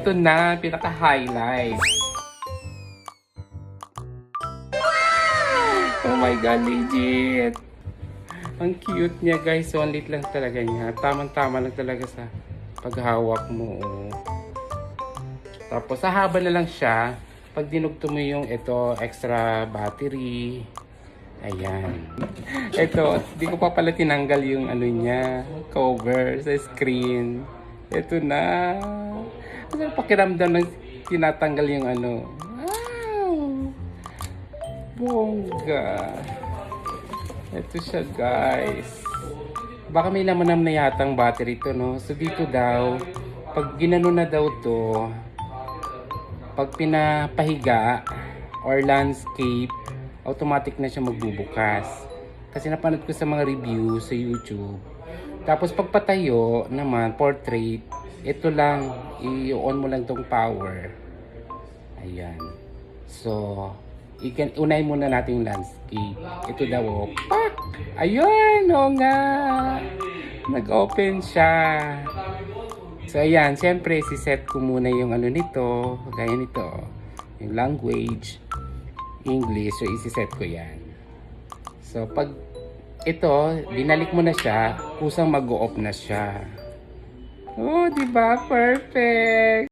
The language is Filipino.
Ito na, pinaka-highlight. Oh my God, legit! Ang cute niya guys. So, ang lit lang talaga niya. Tamang-tama lang talaga sa paghawak mo. Oh. Tapos, hahaba na lang siya. Pag dinugto mo yung ito, extra battery. Ayan. Ito, di ko pa pala tinanggal yung ano niya, cover sa screen. Ito na. Ano pakiramdam ng tinatanggal yung ano. Wow! Bongga. Ito siya guys. Baka may laman na yatang battery to, no? So dito daw, pag ginano na daw to, pag pinapahiga or landscape, automatic na siya magbubukas. Kasi napanood ko sa mga review sa YouTube. Tapos pag patayo naman, portrait, ito lang, i-on mo lang tong power. Ayan. So, unay muna natin yung landscape. Ito daw, oh, pak! Ayun, o nga! Nag-open siya. So, ayan, siyempre, si-set ko muna yung ano nito, gaya nito, yung language, English. So, isi-set ko yan. So, pag ito, binalik mo na siya, kusang mag-o-off na siya. Oh, di ba? Perfect!